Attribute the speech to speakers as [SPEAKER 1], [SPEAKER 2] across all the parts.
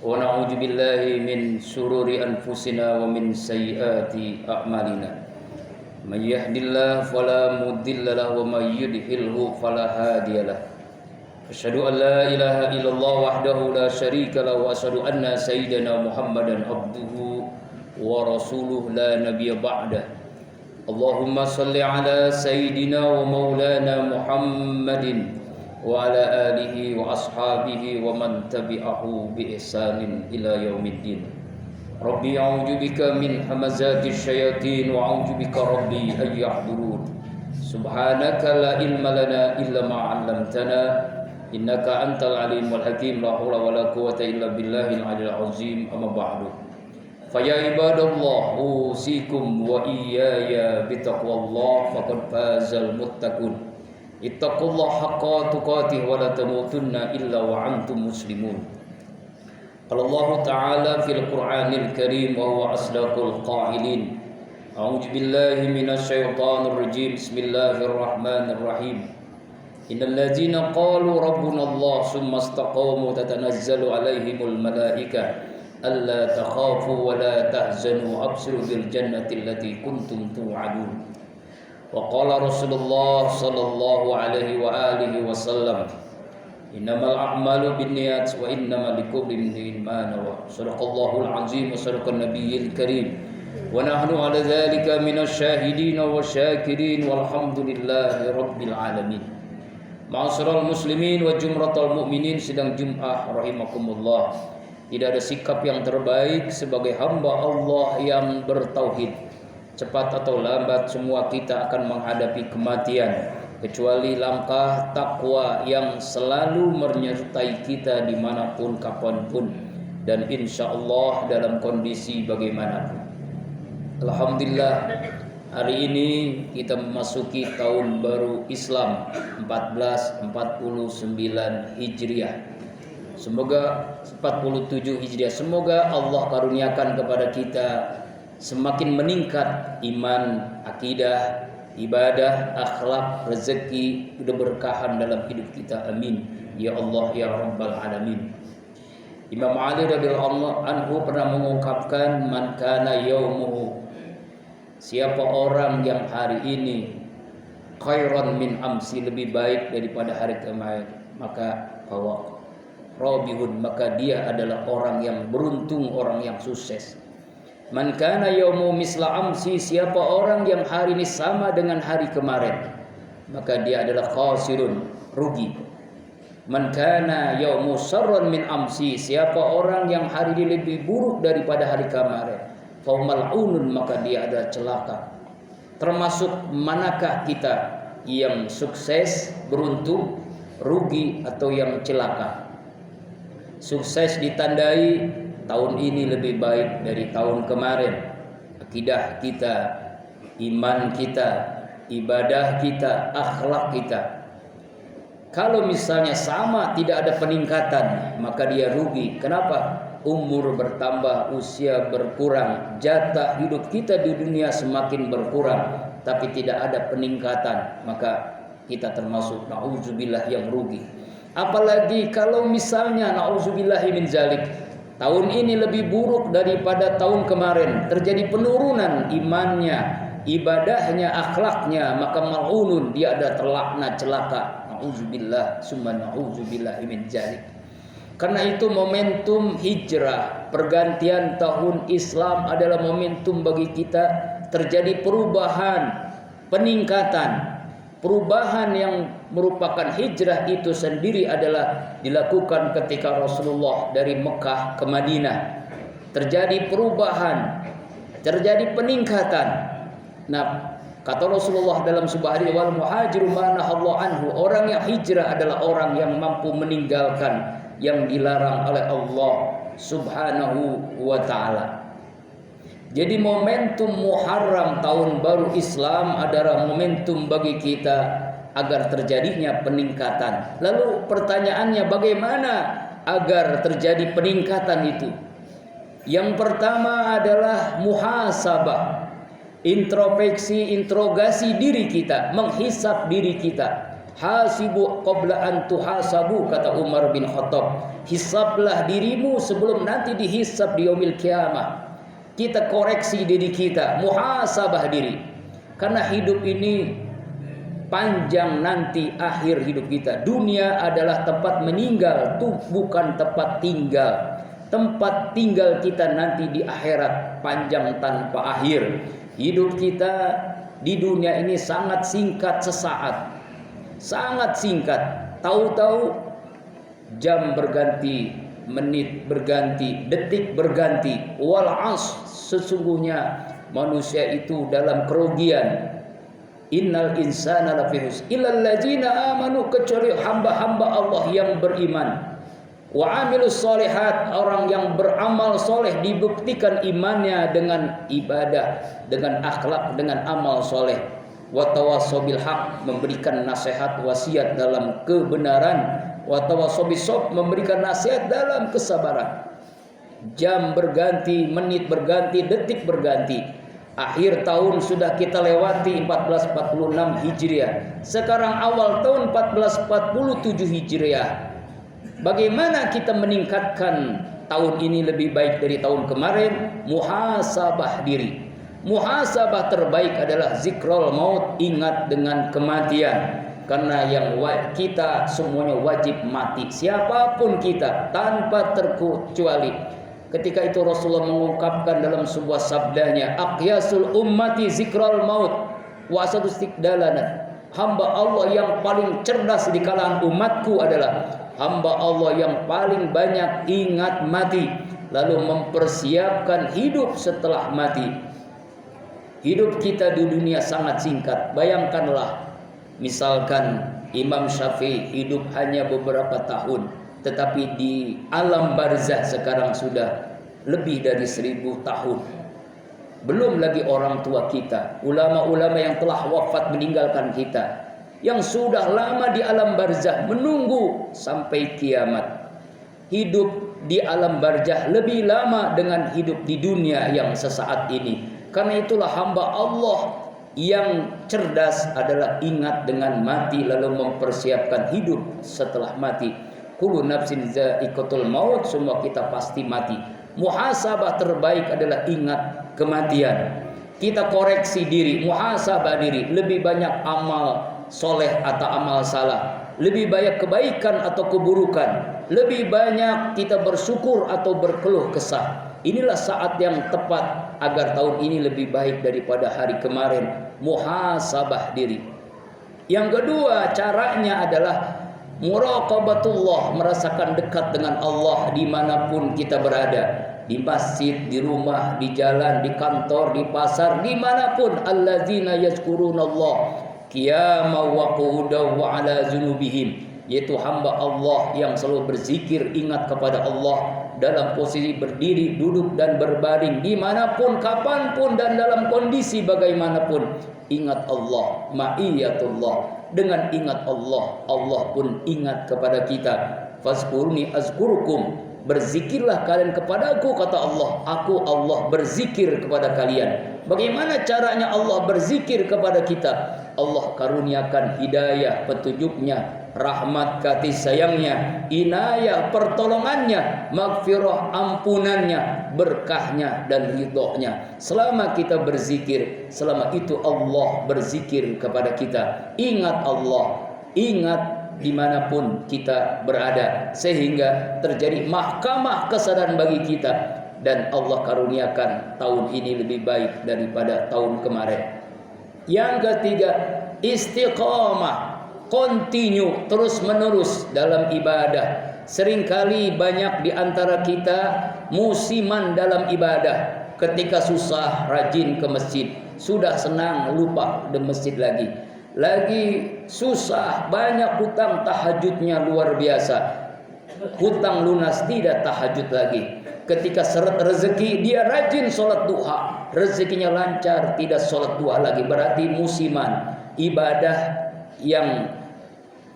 [SPEAKER 1] ونعوذ بالله من شرور أنفسنا ومن سيئات أعمالنا من يهد الله فلا مضل له ومن يضلل فلا هادي له أشهد أن لا إله إلا الله وحده لا شريك له وأشهد أن سيدنا محمدا عبده ورسوله لا نبي بعده اللهم صل على سيدنا ومولانا محمد وعلى آله وأصحابه ومن تبعه بإحسان إلى يوم الدين ربي أعوذ بك من همزات الشياطين وأعوذ بك ربي أن يحضرون سبحانك لا علم لنا إلا ما علمتنا إنك أنت العليم الحكيم لا حول ولا قوة إلا بالله العلي العظيم أما بعد فيا عباد الله أوصيكم وإياي بتقوى الله فقد فاز المتقون ittaqullah haqqa tuqatih wa la tamutunna illa wa antum muslimun. Qala Allah Ta'ala fil Qur'anil Karim wa huwa asdaqul qailin. A'udzu billahi minasy syaithanir rajim. Bismillahirrahmanirrahim. Innal ladzina qalu rabbuna Allah tsumma istaqamu tatanazzalu 'alaihimul malaikah alla takhafu wa la tahzanu abshiru bil jannati allati kuntum tu'adun. وقال رسول الله صلى الله عليه وآله وسلم إنما الأعمال بالنيات وإنما لكل امرئ ما نوى صدق الله العظيم وصدق النبي الكريم ونحن على ذلك من الشاهدين والشاكرين والحمد لله رب العالمين. Ma'asyiral muslimin wa jumratal mu'minin, sidang Jum'ah rahimakumullah. Tidak ada sikap yang terbaik sebagai hamba Allah yang bertauhid. Cepat atau lambat semua kita akan menghadapi kematian, kecuali langkah takwa yang selalu menyertai kita dimanapun kapanpun dan insya Allah dalam kondisi bagaimanapun. Alhamdulillah, hari ini kita memasuki tahun baru Islam 1449 Hijriah. Semoga 47 Hijriah. Semoga Allah karuniakan kepada kita semakin meningkat iman, akidah, ibadah, akhlak, rezeki, keberkahan dalam hidup kita. Amin ya Allah ya Rabbal alamin. Imam Ali radhiyallahu anhu pernah mengungkapkan, man kana yaumuhu, siapa orang yang hari ini khairan min amsi, lebih baik daripada hari kemarin, maka bahwa robihun, maka dia adalah orang yang beruntung, orang yang sukses. Man kana yaumu misla amsi, siapa orang yang hari ini sama dengan hari kemarin, maka dia adalah khasirun, rugi. Man kana yaumu syarran min amsi, siapa orang yang hari ini lebih buruk daripada hari kemarin, fa mal'unun, maka dia adalah celaka. Termasuk manakah kita, yang sukses, beruntung, rugi, atau yang celaka? Sukses ditandai tahun ini lebih baik dari tahun kemarin. Akidah kita, iman kita, ibadah kita, akhlak kita. Kalau misalnya sama, tidak ada peningkatan, maka dia rugi. Kenapa? Umur bertambah, usia berkurang, jatah hidup kita di dunia semakin berkurang, tapi tidak ada peningkatan, maka kita termasuk na'udzubillah yang rugi. Apalagi kalau misalnya na'udzubillahi min zalik, tahun ini lebih buruk daripada tahun kemarin, terjadi penurunan imannya, ibadahnya, akhlaknya, maka mal'unun, dia ada terlaknat, celaka. Na'udzubillah summa na'udzubillah min dzalik. Karena itu momentum hijrah, pergantian tahun Islam adalah momentum bagi kita terjadi perubahan, peningkatan. Perubahan yang merupakan hijrah itu sendiri adalah dilakukan ketika Rasulullah dari Mekah ke Madinah. Terjadi perubahan, terjadi peningkatan. Nah, kata Rasulullah dalam sebuah hadis, wal muhajiru manahallahu anhu, orang yang hijrah adalah orang yang mampu meninggalkan yang dilarang oleh Allah Subhanahu wa ta'ala. Jadi momentum Muharram, tahun baru Islam, adalah momentum bagi kita agar terjadinya peningkatan. Lalu pertanyaannya, bagaimana agar terjadi peningkatan itu? Yang pertama adalah muhasabah, introspeksi, interogasi diri kita, menghisap diri kita. Hasibu qabla an tuhasabu, kata Umar bin Khattab. Hisablah dirimu sebelum nanti dihisab di yaumil kiamah. Kita koreksi diri kita, muhasabah diri. Karena hidup ini panjang, nanti akhir hidup kita. Dunia adalah tempat meninggal, tuh bukan tempat tinggal. Tempat tinggal kita nanti di akhirat, panjang tanpa akhir. Hidup kita di dunia ini sangat singkat, sesaat. Sangat singkat. Tahu-tahu jam berganti, menit berganti, detik berganti. Wal 'ashr, sesungguhnya manusia itu dalam kerugian. Innal insana lafi khusr illal ladzina amanu, kecuali hamba-hamba Allah yang beriman. Wa amilus solihat, orang yang beramal soleh dibuktikan imannya dengan ibadah, dengan akhlak, dengan amal soleh. Wa tawassaw bil haq, memberikan nasihat wasiat dalam kebenaran. Wa tawassaw bis sabr, memberikan nasihat dalam kesabaran. Jam berganti, menit berganti, detik berganti. Akhir tahun sudah kita lewati 1446 Hijriah. Sekarang awal tahun 1447 Hijriah. Bagaimana kita meningkatkan tahun ini lebih baik dari tahun kemarin? Muhasabah diri. Muhasabah terbaik adalah zikrul maut, ingat dengan kematian. Karena yang kita semuanya wajib mati, siapapun kita, tanpa terkecuali. Ketika itu Rasulullah mengungkapkan dalam sebuah sabdanya, aqyasul ummati zikrul maut wa asadu istiqdalanat. Hamba Allah yang paling cerdas di kalangan umatku adalah hamba Allah yang paling banyak ingat mati, lalu mempersiapkan hidup setelah mati. Hidup kita di dunia sangat singkat. Bayangkanlah, misalkan Imam Syafi'i hidup hanya beberapa tahun, tetapi di alam barzah sekarang sudah lebih dari 1000 tahun. Belum lagi orang tua kita, ulama-ulama yang telah wafat meninggalkan kita, yang sudah lama di alam barzah menunggu sampai kiamat. Hidup di alam barzah lebih lama dengan hidup di dunia yang sesaat ini. Karena itulah hamba Allah yang cerdas adalah ingat dengan mati, lalu mempersiapkan hidup setelah mati. Kullu nafsin za'iqatul maut, semua kita pasti mati. Muhasabah terbaik adalah ingat kematian. Kita koreksi diri, muhasabah diri. Lebih banyak amal soleh atau amal salah, lebih banyak kebaikan atau keburukan, lebih banyak kita bersyukur atau berkeluh kesah. Inilah saat yang tepat agar tahun ini lebih baik daripada hari kemarin. Muhasabah diri. Yang kedua, caranya adalah muraqabatullah, merasakan dekat dengan Allah dimanapun kita berada. Di masjid, di rumah, di jalan, di kantor, di pasar, dimanapun. Alladzina yazkurunallah qiyaman wa qu'udan wa ala junubihim, yaitu hamba Allah yang selalu berzikir, ingat kepada Allah dalam posisi berdiri, duduk dan berbaring, dimanapun, kapanpun dan dalam kondisi bagaimanapun. Ingat Allah, ma'iyatullah. Dengan ingat Allah, Allah pun ingat kepada kita. Fazkuruni azkurukum, berzikirlah kalian kepadaku, kata Allah, aku Allah berzikir kepada kalian. Bagaimana caranya Allah berzikir kepada kita? Allah karuniakan hidayah, petunjuknya, rahmat kasih sayangnya, inayah pertolongannya, maghfirah ampunannya, berkahnya dan ridhonya. Selama kita berzikir, selama itu Allah berzikir kepada kita. Ingat Allah, ingat dimanapun kita berada, sehingga terjadi mahkamah kesadaran bagi kita. Dan Allah karuniakan tahun ini lebih baik daripada tahun kemarin. Yang ketiga, istiqamah, continue, terus menerus dalam ibadah. Seringkali banyak di antara kita musiman dalam ibadah. Ketika susah rajin ke masjid, sudah senang lupa di masjid lagi. Lagi susah, banyak hutang, tahajudnya luar biasa. Hutang lunas, tidak tahajud lagi. Ketika seret rezeki, dia rajin sholat duha, rezekinya lancar, tidak sholat duha lagi. Berarti musiman, ibadah yang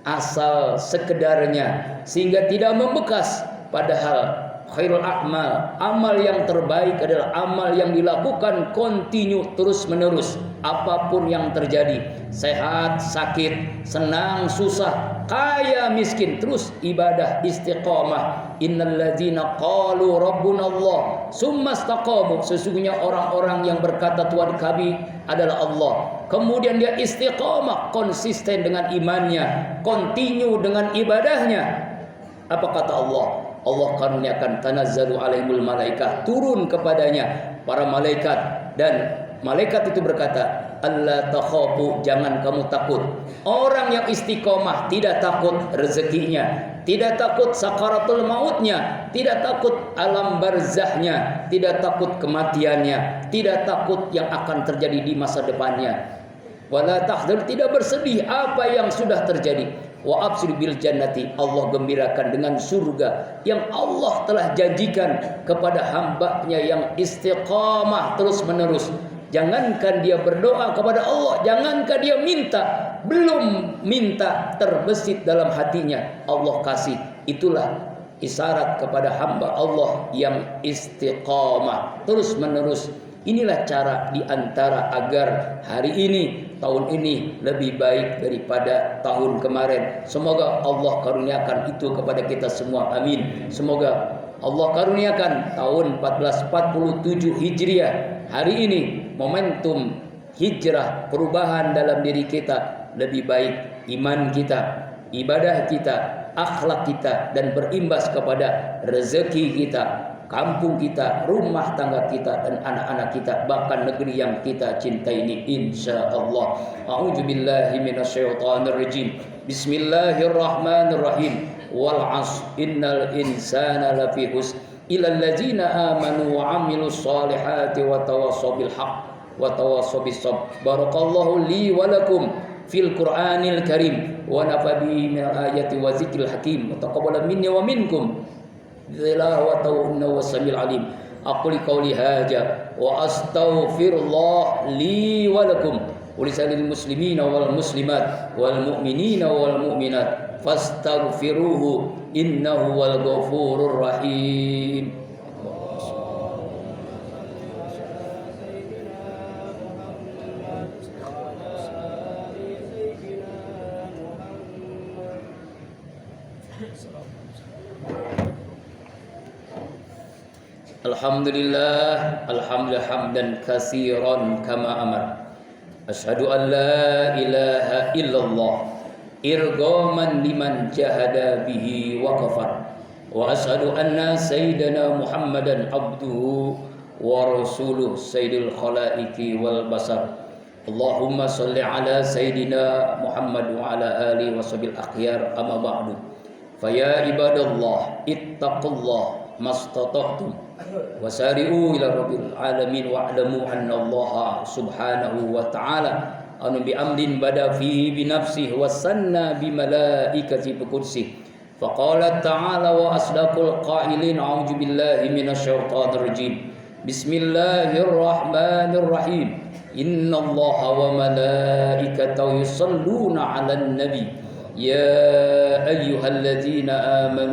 [SPEAKER 1] asal sekedarnya, sehingga tidak membekas. Padahal khairul a'mal, amal yang terbaik adalah amal yang dilakukan continue, terus menerus. apapun yang terjadi, sehat, sakit, senang, susah, kaya, miskin, terus ibadah istiqamah. Innalladzina qalu rabbunallah summa istaqamu, sesungguhnya orang-orang yang berkata Tuhan kami adalah Allah, kemudian dia istiqamah, konsisten dengan imannya, continue dengan ibadahnya. Apa kata Allah? Allah karuniakan tanazzalu alaihimul malaikah, turun kepadanya para malaikat, dan malaikat itu berkata, alla takhafu, jangan kamu takut. Orang yang istiqomah tidak takut rezekinya, tidak takut sakaratul mautnya, tidak takut alam barzahnya, tidak takut kematiannya, tidak takut yang akan terjadi di masa depannya. Wala tahzan, tidak bersedih apa yang sudah terjadi. Wa absir bil jannati, Allah gembirakan dengan surga yang Allah telah janjikan kepada hambanya yang istiqamah terus menerus. Jangankan dia berdoa kepada Allah, jangankan dia minta, belum minta terbesit dalam hatinya, Allah kasih. Itulah isyarat kepada hamba Allah yang istiqamah terus menerus. Inilah cara diantara agar hari ini, tahun ini lebih baik daripada tahun kemarin. Semoga Allah karuniakan itu kepada kita semua. Amin. Semoga Allah karuniakan tahun 1447 Hijriah hari ini momentum hijrah, perubahan dalam diri kita lebih baik, iman kita, ibadah kita, akhlak kita, dan berimbas kepada rezeki kita, kampung kita, rumah tangga kita, dan anak-anak kita, bahkan negeri yang kita cintai ini, insyaallah. A'udzubillahi minasyaitonirrajim. Bismillahirrahmanirrahim. Wal 'ashr innal insana lafi khusr illal ladzina amanu wa 'amilus solihati wa tawassaw bil haqq wa tawassaw bis sabr. Barakallahu li wa lakum fil Qur'anil Karim wa nafabi min ayati wa zikril hakim wa taqabbala minni wa minkum tilawatahu innahu was-sami'ul alim. Aqulu qawli hadza wa astaghfirullah li wa lakum wa lisanil muslimina wal muslimat wal mu'minina wal mu'minat fastaghfiruhu innahu wal ghafurur rahim. Alhamdulillah, alhamdulillah hamdan katsiran kama amar. Asyhadu an la ilaha illallah irghaman liman jahada bihi wa kafar. Wa asyhadu anna sayyidana Muhammadan abduhu wa rasuluh sayyidil khalaiqi wal basar. Allahumma shalli ala sayyidina Muhammad wa ala alihi washabil akhyar, amma ba'du. Fa ya ibadallah ittaqullah mastata'tum wasari'u ila rabbil alamin wa'lamu anna Allah subhanahu wa ta'ala anu bi amdin bada fihi bi nafsihi wa sanna bi malaikati bi kursi. Faqala ta'ala wa asdaqul qailin a'udzu billahi minasyaitonir rajim. Bismillahirrahmanirrahim. Innallaha wa malaikatahu yusholluna 'alan nabi ya ayyuhalladzina amanu